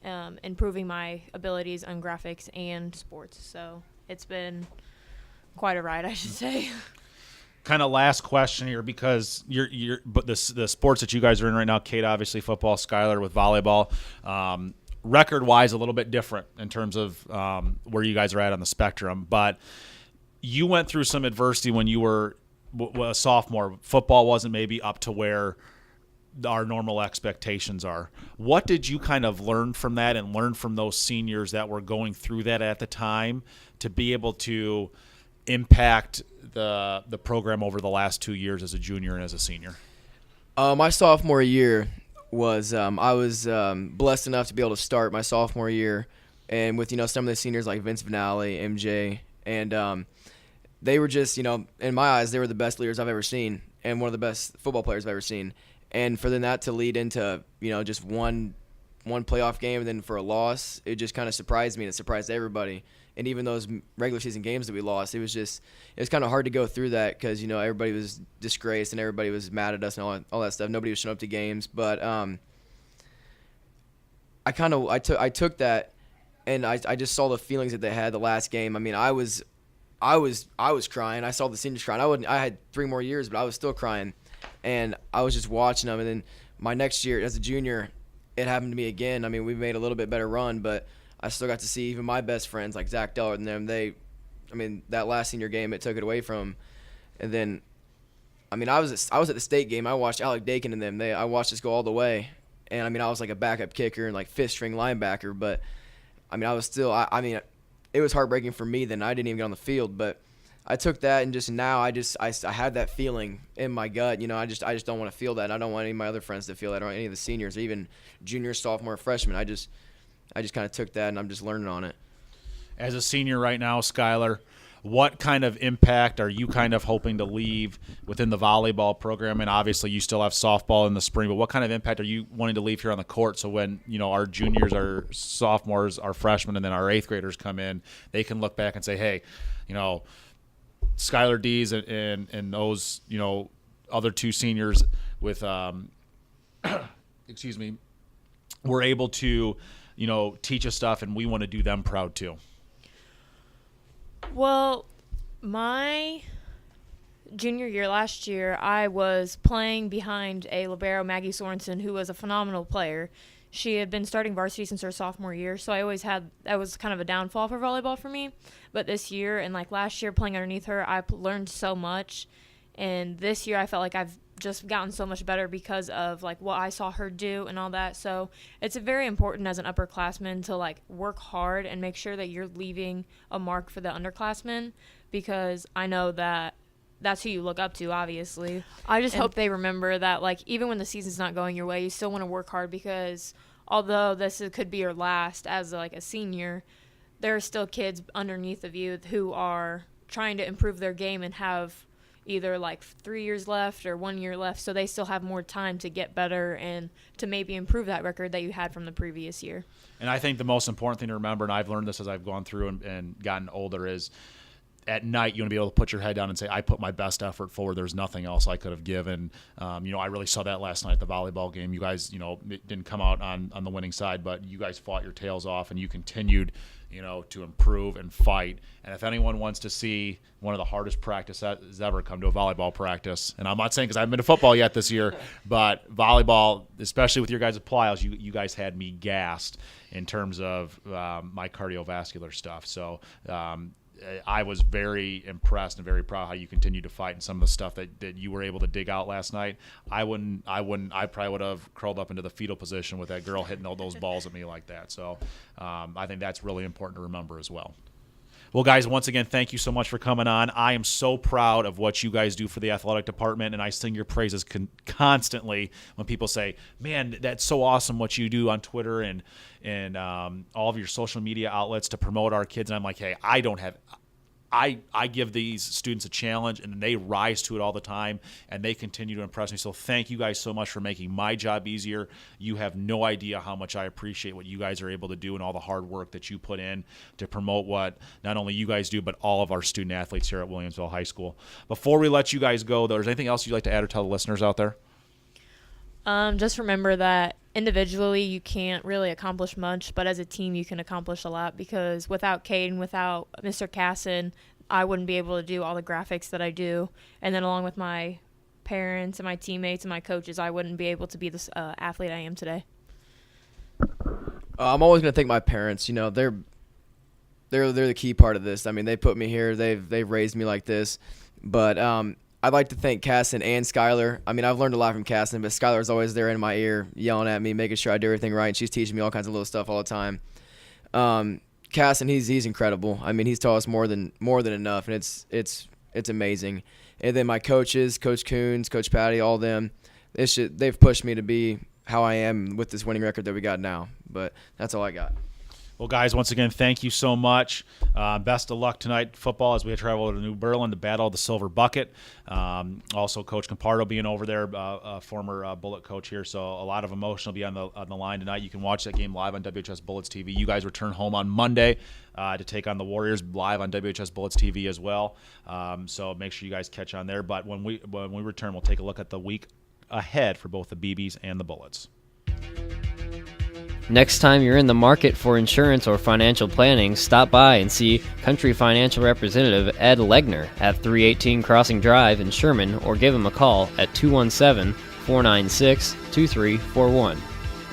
improving my abilities on graphics and sports. So it's been quite a ride, I should say. Kind of last question here, because but the sports that you guys are in right now, Cade obviously football, Skylar with volleyball, record-wise a little bit different in terms of where you guys are at on the spectrum. But you went through some adversity when you were a sophomore. Football wasn't maybe up to where our normal expectations are. What did you kind of learn from that and learn from those seniors that were going through that at the time to be able to impact the program over the last 2 years as a junior and as a senior? My sophomore year was I was blessed enough to be able to start my sophomore year and with some of the seniors like Vince Vinale, MJ, and they were just in my eyes they were the best leaders I've ever seen and one of the best football players I've ever seen. And for them that to lead into just one playoff game and then for a loss, it just kind of surprised me and it surprised everybody. And even those regular season games that we lost, it was kind of hard to go through that because everybody was disgraced and everybody was mad at us and all that stuff. Nobody was showing up to games, but I took that and I just saw the feelings that they had the last game. I mean, I was crying. I saw the seniors crying. I had 3 more years, but I was still crying, and I was just watching them. And then my next year as a junior, it happened to me again. I mean, we made a little bit better run, but I still got to see even my best friends like Zach Dellard and them. That last senior game, it took it away from them. And then, I was at the state game. I watched Alec Dakin and them. I watched us go all the way. And I was like a backup kicker and like 5th string linebacker, but I was still. It was heartbreaking for me. Then I didn't even get on the field, but I took that and just now I had that feeling in my gut. I just don't want to feel that. I don't want any of my other friends to feel that, or any of the seniors, or even junior, sophomore, freshman. I just kind of took that and I'm just learning on it. As a senior right now, Skylar, what kind of impact are you kind of hoping to leave within the volleyball program? And obviously you still have softball in the spring, but what kind of impact are you wanting to leave here on the court so when, our juniors, our sophomores, our freshmen, and then our 8th graders come in, they can look back and say, hey, Skylar, Dees, and those, other 2 seniors with, excuse me, were able to, teach us stuff, and we want to do them proud too. Well, my junior year last year, I was playing behind a libero, Maggie Sorensen, who was a phenomenal player. She had been starting varsity since her sophomore year, so that was kind of a downfall for volleyball for me. But this year and like last year playing underneath her, I learned so much. And this year I felt like I've just gotten so much better because of like what I saw her do and all that. So it's very important as an upperclassman to like work hard and make sure that you're leaving a mark for the underclassmen, because I know that that's who you look up to, obviously. I just hope they remember that, like, even when the season's not going your way, you still want to work hard, because although could be your last as, like, a senior, there are still kids underneath of you who are trying to improve their game and have either, like, 3 years left or 1 year left, so they still have more time to get better and to maybe improve that record that you had from the previous year. And I think the most important thing to remember, and I've learned this as I've gone through and gotten older, is – at night, you want to be able to put your head down and say, I put my best effort forward. There's nothing else I could have given. I really saw that last night at the volleyball game. You guys, it didn't come out on the winning side, but you guys fought your tails off, and you continued, to improve and fight. And if anyone wants to see one of the hardest practice that has ever come to a volleyball practice, and I'm not saying because I haven't been to football yet this year, but volleyball, especially with your guys' plyos, you guys had me gassed in terms of my cardiovascular stuff. So, I was very impressed and very proud how you continued to fight, and some of the stuff that you were able to dig out last night. I probably would have curled up into the fetal position with that girl hitting all those balls at me like that. So I think that's really important to remember as well. Well, guys, once again, thank you so much for coming on. I am so proud of what you guys do for the athletic department, and I sing your praises constantly when people say, man, that's so awesome what you do on Twitter and all of your social media outlets to promote our kids. And I'm like, hey, I give these students a challenge, and they rise to it all the time, and they continue to impress me. So thank you guys so much for making my job easier. You have no idea how much I appreciate what you guys are able to do and all the hard work that you put in to promote what not only you guys do, but all of our student athletes here at Williamsville High School. Before we let you guys go, though, is there anything else you'd like to add or tell the listeners out there? Just remember that individually you can't really accomplish much, but as a team you can accomplish a lot, because without Cade and without Mr. Casson, I wouldn't be able to do all the graphics that I do. And then along with my parents and my teammates and my coaches, I wouldn't be able to be the athlete I am today. I'm always going to thank my parents. They're the key part of this. I mean, they put me here. They've raised me like this. But I'd like to thank Casson and Skylar. I mean, I've learned a lot from Casson, but Skylar's always there in my ear, yelling at me, making sure I do everything right. She's teaching me all kinds of little stuff all the time. Casson, he's incredible. I mean, he's taught us more than enough, and it's amazing. And then my coaches, Coach Coons, Coach Patty, all them, they've pushed me to be how I am with this winning record that we got now. But that's all I got. Well, guys, once again, thank you so much. Best of luck tonight, football, as we travel to New Berlin to battle the Silver Bucket. Also, Coach Campardo being over there, former Bullet coach here, so a lot of emotion will be on the line tonight. You can watch that game live on WHS Bullets TV. You guys return home on Monday to take on the Warriors live on WHS Bullets TV as well. So make sure you guys catch on there. But when we return, we'll take a look at the week ahead for both the BBs and the Bullets. Next time you're in the market for insurance or financial planning, stop by and see Country Financial Representative Ed Legner at 318 Crossing Drive in Sherman, or give him a call at 217-496-2341.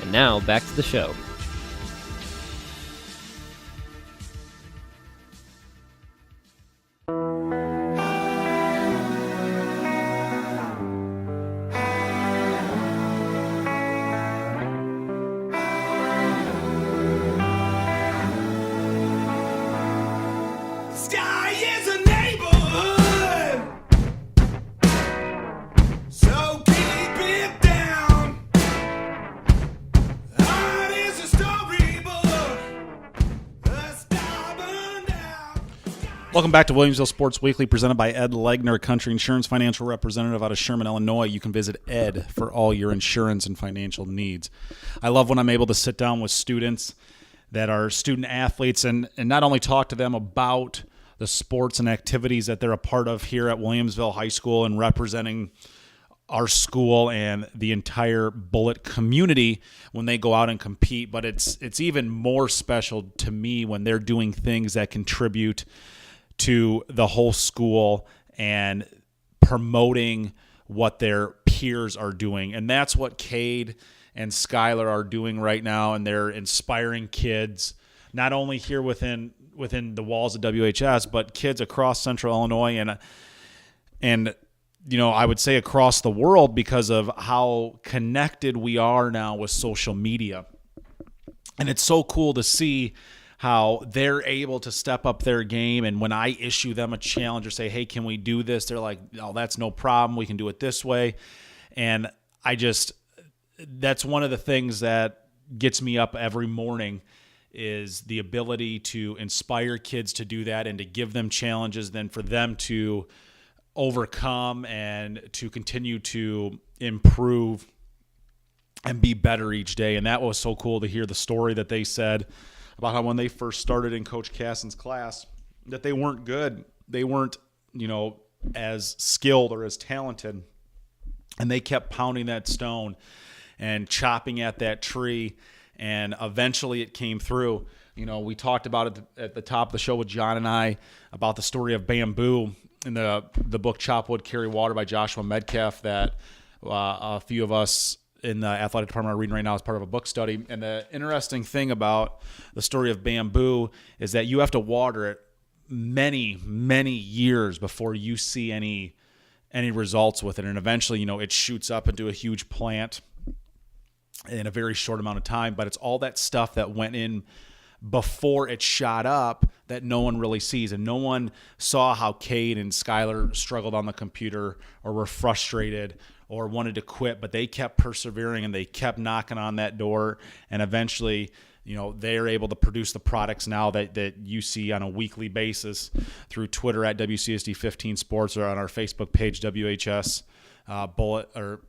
And now, back to the show. Sky is a neighborhood, so keep it down. Art is a storybook, a stubborn down. Welcome back to Williamsville Sports Weekly, presented by Ed Legner, Country Insurance Financial Representative out of Sherman, Illinois. You can visit Ed for all your insurance and financial needs. I love when I'm able to sit down with students that are student athletes and not only talk to them about the sports and activities that they're a part of here at Williamsville High School and representing our school and the entire Bullet community when they go out and compete, but it's even more special to me when they're doing things that contribute to the whole school and promoting what their peers are doing. And that's what Cade and Skylar are doing right now, and they're inspiring kids, not only here within the walls of WHS, but kids across Central Illinois and you know, I would say across the world, because of how connected we are now with social media. And it's so cool to see how they're able to step up their game, and when I issue them a challenge or say, hey, can we do this? They're like, oh, that's no problem. We can do it this way. And that's one of the things that gets me up every morning, is the ability to inspire kids to do that and to give them challenges, then for them to overcome and to continue to improve and be better each day. And that was so cool to hear the story that they said about how when they first started in Coach Cassin's class, that they weren't good. They weren't, as skilled or as talented. And they kept pounding that stone and chopping at that tree, and eventually it came through. We talked about it at the top of the show with John and I about the story of bamboo in the book Chop Wood, Carry Water by Joshua Medcalf that a few of us in the athletic department are reading right now as part of a book study. And the interesting thing about the story of bamboo is that you have to water it many, many years before you see any results with it. And eventually, it shoots up into a huge plant in a very short amount of time. But it's all that stuff that went in before it shot up that no one really sees. And no one saw how Cade and Skylar struggled on the computer or were frustrated or wanted to quit, but they kept persevering and they kept knocking on that door. And eventually, they're able to produce the products now that you see on a weekly basis through Twitter at WCSD15 Sports, or on our Facebook page, WHS Bullet, or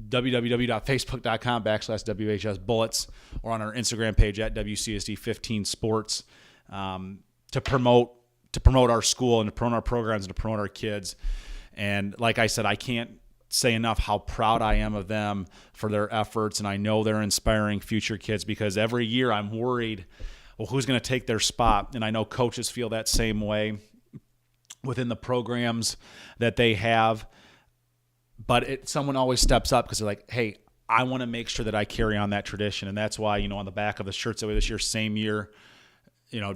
www.facebook.com/WHS Bullets, or on our Instagram page at WCSD15 Sports, to promote our school and to promote our programs and to promote our kids. And like I said, I can't say enough how proud I am of them for their efforts, and I know they're inspiring future kids, because every year I'm worried, well, who's going to take their spot? And I know coaches feel that same way within the programs that they have. But someone always steps up because they're like, hey, I want to make sure that I carry on that tradition. And that's why, on the back of the shirts that we this year, same year,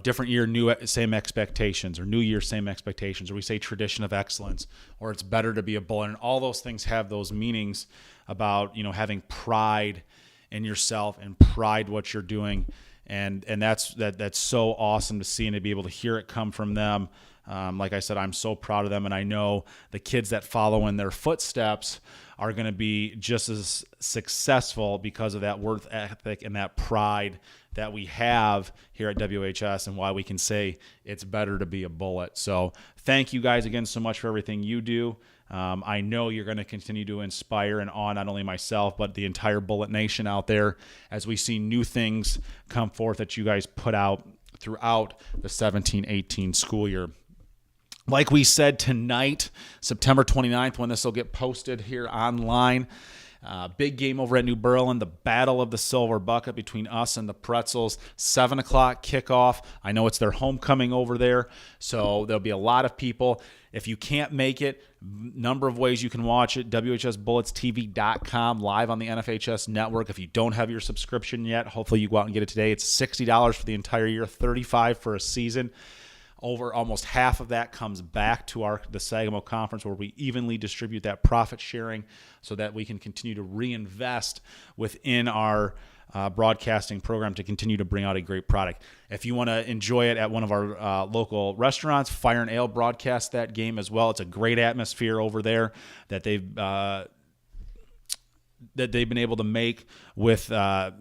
different year, same expectations, or new year, same expectations, or we say tradition of excellence, or it's better to be a Bullet. And all those things have those meanings about, having pride in yourself and pride what you're doing. And that's so awesome to see and to be able to hear it come from them. Like I said, I'm so proud of them, and I know the kids that follow in their footsteps are going to be just as successful because of that work ethic and that pride that we have here at WHS and why we can say it's better to be a Bullet. So thank you guys again so much for everything you do. I know you're going to continue to inspire and awe not only myself, but the entire Bullet Nation out there as we see new things come forth that you guys put out throughout the 17-18 school year. Like we said tonight, September 29th, when this will get posted here online, big game over at New Berlin, the Battle of the Silver Bucket between us and the Pretzels. 7 o'clock kickoff. I know it's their homecoming over there, so there'll be a lot of people. If you can't make it, number of ways you can watch it. WHSBulletsTV.com, live on the NFHS network. If you don't have your subscription yet, hopefully you go out and get it today. It's $60 for the entire year, $35 for a season. Over almost half of that comes back to the Sagamo Conference, where we evenly distribute that profit sharing so that we can continue to reinvest within our broadcasting program to continue to bring out a great product. If you want to enjoy it at one of our local restaurants, Fire and Ale broadcast that game as well. It's a great atmosphere over there that they've been able to make with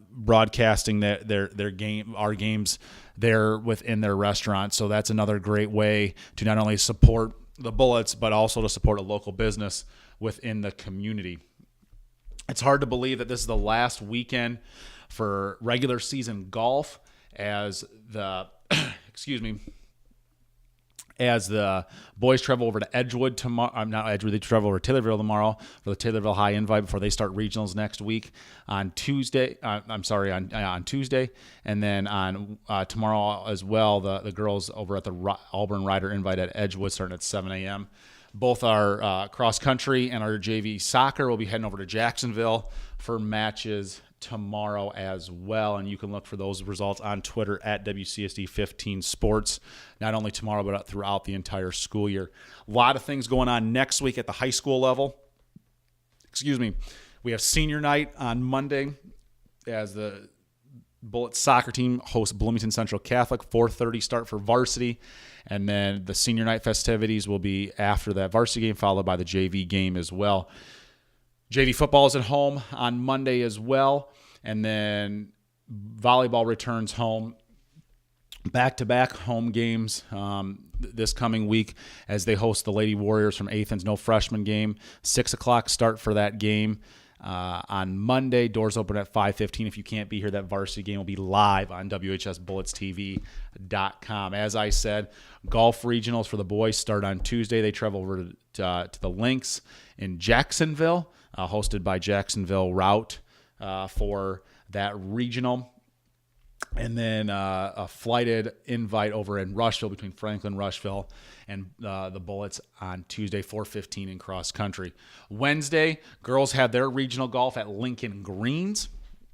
broadcasting their game, our games there within their restaurant. So that's another great way to not only support the Bullets, but also to support a local business within the community. It's hard to believe that this is the last weekend for regular season golf as the as the boys travel over to Edgewood tomorrow. I'm not Edgewood. They travel over to Taylorville tomorrow for the Taylorville High Invite before they start regionals next week on Tuesday. On Tuesday, and then on tomorrow as well. The girls over at the Auburn Rider Invite at Edgewood starting at 7 a.m. Both our cross country and our JV soccer will be heading over to Jacksonville for matches tomorrow as well, and you can look for those results on Twitter at WCSD15 Sports, not only tomorrow but throughout the entire school year. A lot of things going on next week at the high school level. We have senior night on Monday as the Bullet soccer team hosts Bloomington Central Catholic, 4:30 start for varsity, and then the senior night festivities will be after that varsity game, followed by the JV game as well. JV football is at home on Monday as well, and then volleyball returns home. Back-to-back home games this coming week as they host the Lady Warriors from Athens. No freshman game. 6 o'clock start for that game on Monday. Doors open at 5:15. If you can't be here, that varsity game will be live on WHSBulletsTV.com. As I said, golf regionals for the boys start on Tuesday. They travel over to the Links in Jacksonville, hosted by Jacksonville Route for that regional. And then a flighted invite over in Rushville between Franklin, Rushville, and the Bullets on Tuesday, 4:15 in cross country. Wednesday, girls have their regional golf at Lincoln Greens.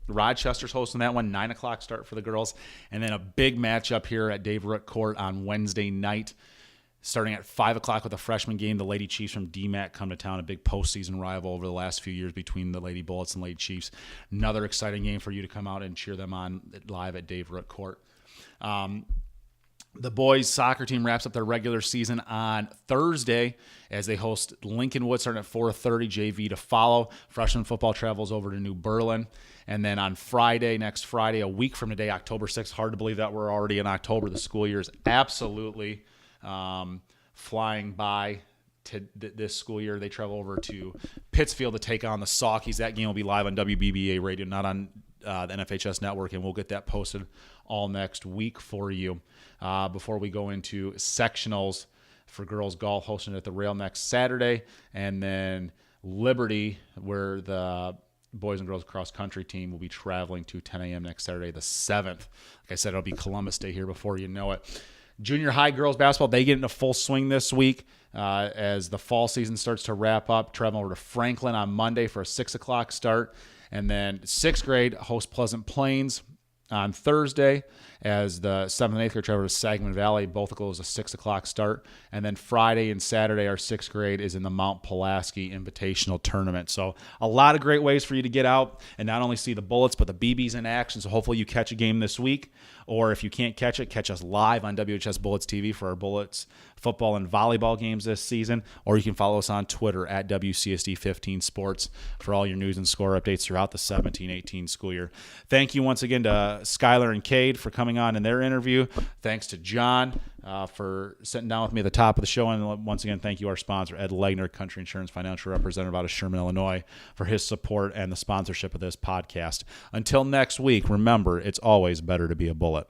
Rochester's hosting that one, 9 o'clock start for the girls. And then a big matchup here at Dave Root Court on Wednesday night, starting at 5 o'clock with a freshman game. The Lady Chiefs from DMAC come to town, a big postseason rival over the last few years between the Lady Bullets and Lady Chiefs. Another exciting game for you to come out and cheer them on live at Dave Root Court. The boys soccer team wraps up their regular season on Thursday as they host Lincolnwood starting at 4:30, JV to follow. Freshman football travels over to New Berlin. And then on Friday, next Friday, a week from today, October 6th, hard to believe that we're already in October. The school year is absolutely flying by to this school year. They travel over to Pittsfield to take on the Saukeys. That game will be live on WBBA radio, not on the NFHS network, and we'll get that posted all next week for you. Before we go into sectionals for girls golf, hosting at the Rail next Saturday, and then Liberty, where the boys and girls cross country team will be traveling to 10 a.m. next Saturday, the 7th. Like I said, it'll be Columbus Day here before you know it. Junior high girls basketball, they get into full swing this week as the fall season starts to wrap up. Traveling over to Franklin on Monday for a 6 o'clock start. And then 6th grade hosts Pleasant Plains on Thursday. as the 7th and 8th grade travel to Sangamon Valley. Both goes a 6 o'clock start. And then Friday and Saturday, our 6th grade is in the Mount Pulaski Invitational Tournament. So a lot of great ways for you to get out and not only see the Bullets, but the BBs in action. So hopefully you catch a game this week. Or if you can't catch it, catch us live on WHS Bullets TV for our Bullets football and volleyball games this season. Or you can follow us on Twitter at WCSD15 Sports for all your news and score updates throughout the 17-18 school year. Thank you once again to Skylar and Cade for coming on in their interview. Thanks to John for sitting down with me at the top of the show. And once again, thank you, our sponsor, Ed Legner, Country Insurance Financial Representative out of Sherman, Illinois, for his support and the sponsorship of this podcast. Until next week, remember, it's always better to be a Bullet.